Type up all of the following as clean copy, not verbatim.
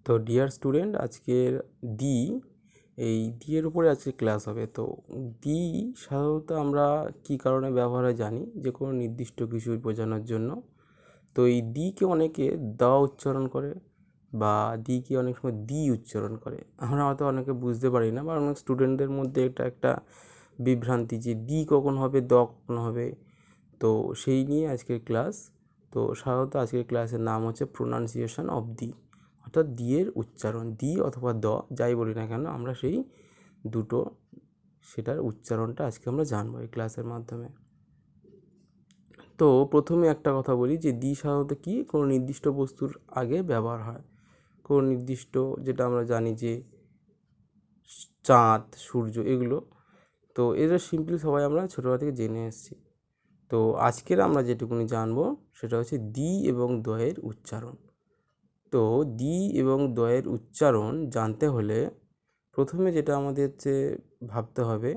তো dear student, আজকের D এই ডি এর উপরে আজকে ক্লাস হবে। তো ডি সাধারণত আমরা কি কারণে ব্যবহার হয় জানি, যে কোনো নির্দিষ্ট কিছু বোঝানোর জন্য। তো এই ডিকে অনেকে দ উচ্চারণ করে বা ডিকে অনেক সময় দি উচ্চারণ করে। আমরা হয়তো অনেকে বুঝতে পারি না, বা অনেক স্টুডেন্টদের মধ্যে এটা একটা বিভ্রান্তি যে ডি কখন হবে, দ কখন হবে। তো সেই নিয়ে আজকের ক্লাস। তো সাধারণত আজকের ক্লাসের নাম হচ্ছে প্রোনাউন্সিয়েশন অফ দি, অর্থাৎ দি এর উচ্চারণ। দি অথবা দ যাই বলি না কেন, আমরা সেই দুটো সেটার উচ্চারণটা আজকে আমরা জানবো এই ক্লাসের মাধ্যমে। তো প্রথমে একটা কথা বলি যে দি সাধারণত কি কোনো নির্দিষ্ট বস্তুর আগে ব্যবহার হয়। কোনো নির্দিষ্ট, যেটা আমরা জানি যে চাঁদ, সূর্য, এগুলো। তো এরা সিম্পলি সবাই আমরা ছোটোবেলা থেকে জেনে এসেছি। তো আজকের আমরা যেটুকুনি জানবো সেটা হচ্ছে দি এবং দয়ের উচ্চারণ। তো দি এবং দয়ের উচ্চারণ জানতে হলে প্রথমে যেটা আমাদের হচ্ছে ভাবতে হবে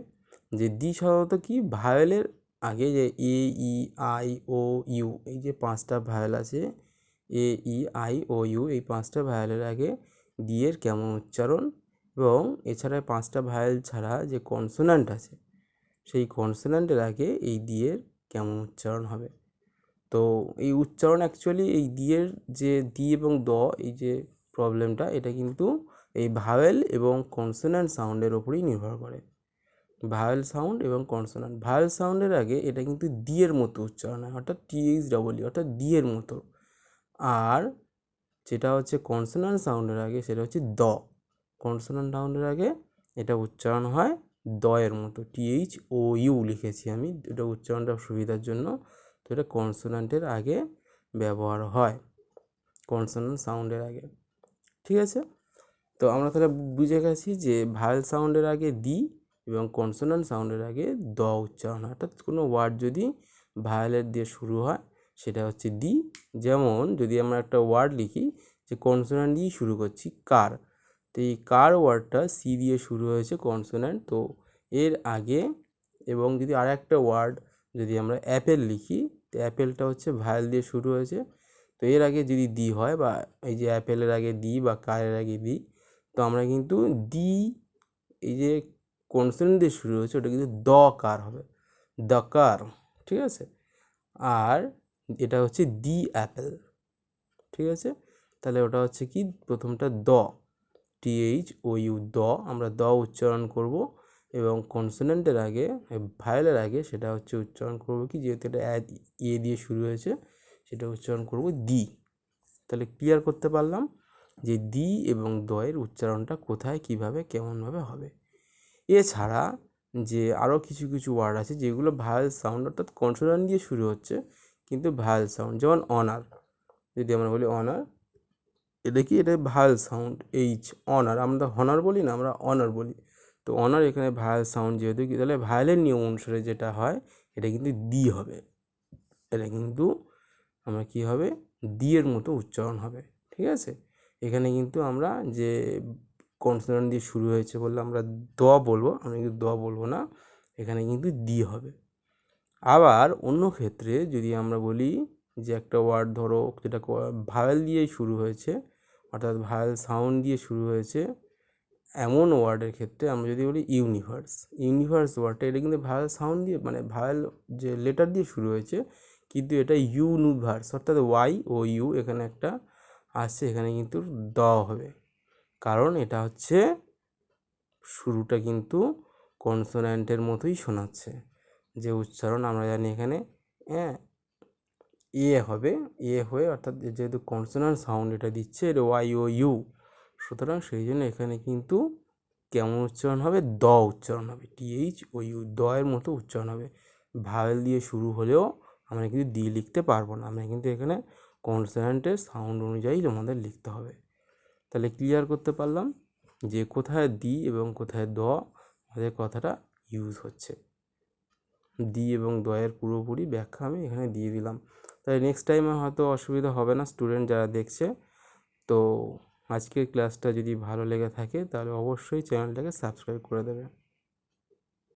যে দি সাধারণত কি ভায়োলের আগে, যে এ ই আই ও ইউ, এই যে পাঁচটা ভায়োল আছে, এ ই আই ও ইউ, এই পাঁচটা ভায়োলের আগে দি এর কেমন উচ্চারণ, এবং এছাড়া পাঁচটা ভায়োল ছাড়া যে কনসোন্যান্ট আছে সেই কনসোন্যান্টের আগে এই দি এর কেমন উচ্চারণ হবে। তো এই উচ্চারণ অ্যাকচুয়ালি এই দি এর যে দি এবং দ, এই যে প্রবলেমটা, এটা কিন্তু এই ভাওয়েল এবং কনসোন্যান্ট সাউন্ডের ওপরেই নির্ভর করে। ভাওয়েল সাউন্ড এবং কনসোন্যান্ট, ভাওয়েল সাউন্ডের আগে এটা কিন্তু দি এর মতো উচ্চারণ হয়, অর্থাৎ THEE, অর্থাৎ দি এর মতো। আর যেটা হচ্ছে কনসোন্যান্ট সাউন্ডের আগে সেটা হচ্ছে দ। কনসোন্যান্ট সাউন্ডের আগে এটা উচ্চারণ হয় দ এর মতো, THOU লিখেছি আমি, এটা উচ্চারণটা সুবিধার জন্য। তো এটা কনসোন্যান্টের আগে ব্যবহার হয়, কনসোন্যান্ট সাউন্ডের আগে। ঠিক আছে, তো আমরা তাহলে বুঝে গেছি যে ভাওয়েল সাউন্ডের আগে দি এবং কনসোন্যান্ট সাউন্ডের আগে দ উচ্চারণ হয়। অর্থাৎ কোনো ওয়ার্ড যদি ভাওয়েলের দিয়ে শুরু হয় সেটা হচ্ছে দি। যেমন যদি আমরা একটা ওয়ার্ড লিখি যে কনসোন্যান্ট দিয়ে শুরু করছি, কার, তো এই কার ওয়ার্ডটা সি দিয়ে শুরু হয়েছে, কনসোন্যান্ট। তো এর আগে, এবং যদি আর একটা ওয়ার্ড যদি আমরা অ্যাপেল লিখি, তো অ্যাপেলটা হচ্ছে ভাওয়েল দিয়ে শুরু হয়েছে, তো এর আগে যদি দি হয়, বা এই যে অ্যাপেলের আগে দি বা কারের আগে দি, তো আমরা কিন্তু দি, এই যে কনসোনেন্ট দিয়ে শুরু হয়েছে ওটা কিন্তু দ কার হবে, দ্য কার। ঠিক আছে, আর এটা হচ্ছে দি অ্যাপেল। ঠিক আছে, তাহলে ওটা হচ্ছে কি, প্রথমটা দ, THOU, দ, আমরা দ উচ্চারণ করব, এবং কনসোনেন্টের আগে, ভায়োলের আগে সেটা হচ্ছে উচ্চারণ করব কি, যেহেতু এটা এ দিয়ে শুরু হয়েছে, সেটা উচ্চারণ করব দি। তাহলে ক্লিয়ার করতে পারলাম যে দি এবং দয়ের উচ্চারণটা কোথায়, কিভাবে, কেমনভাবে হবে। এছাড়া যে আরও কিছু কিছু ওয়ার্ড আছে যেগুলো ভাওয়েল সাউন্ড, অর্থাৎ কনসোন্যান্ট দিয়ে শুরু হচ্ছে কিন্তু ভাওয়েল সাউন্ড, যেমন অনার। যদি আমরা বলি অনার, এটা কি, এটা ভাওয়েল সাউন্ড, অনার, আমরা হনার বলি না, আমরা অনার বলি। তো অনার এখানে ভাওয়েল সাউন্ড যেহেতু, কি তাহলে ভাওয়েলের নিয়ম অনুসারে যেটা হয় এটা কিন্তু দি হবে, এটা কিন্তু আমরা কি হবে, দি এর মতো উচ্চারণ হবে। ঠিক আছে, এখানে কিন্তু আমরা যে কনসোন্যান্ট দিয়ে শুরু হয়েছে বললে আমরা দ বলবো, আমরা কিন্তু দ বলবো না, এখানে কিন্তু দি হবে। আবার অন্য ক্ষেত্রে যদি আমরা বলি যে একটা ওয়ার্ড ধরো যেটা ভাওয়েল দিয়েই শুরু হয়েছে, অর্থাৎ ভাওয়েল সাউন্ড দিয়ে শুরু হয়েছে, এমন ওয়ার্ডের ক্ষেত্রে আমরা যদি বলি ইউনিভার্স, ইউনিভার্স ওয়ার্ডটা, এটা কিন্তু ভাওয়েল সাউন্ড দিয়ে, মানে ভাওয়েল যে লেটার দিয়ে শুরু হয়েছে, কিন্তু এটা ইউনিভার্স, অর্থাৎ ওয়াই ও ইউ এখানে একটা আসছে, এখানে কিন্তু দ হবে, কারণ এটা হচ্ছে শুরুটা কিন্তু কনসোন্যান্টের মতোই শোনাচ্ছে, যে উচ্চারণ আমরা জানি এখানে, হ্যাঁ, এ হবে, এ হয়ে, অর্থাৎ যেহেতু কনসোন্যান্ট সাউন্ড এটা দিচ্ছে, এটা ওয়াই ও ইউ, সুতরাং সেই জন্য এখানে কিন্তু কেমন উচ্চারণ হবে, দ উচ্চারণ হবে, THOU, দ এর মতো উচ্চারণ হবে। ভাওয়েল দিয়ে শুরু হলেও আমরা কিন্তু দি লিখতে পারবো না, আমরা কিন্তু এখানে কনসোন্যান্টের সাউন্ড অনুযায়ী আমাদের লিখতে হবে। তাহলে ক্লিয়ার করতে পারলাম যে কোথায় দি এবং কোথায় দ আমাদের কথাটা ইউজ হচ্ছে। দি এবং দয়ের পুরোপুরি ব্যাখ্যা আমি এখানে দিয়ে দিলাম। তাই নেক্সট টাইমে হয়তো অসুবিধা হবে না স্টুডেন্ট যারা দেখছে। তো আজকের ক্লাসটা যদি ভালো লেগে থাকে তাহলে অবশ্যই চ্যানেলটাকে সাবস্ক্রাইব করে দেবে।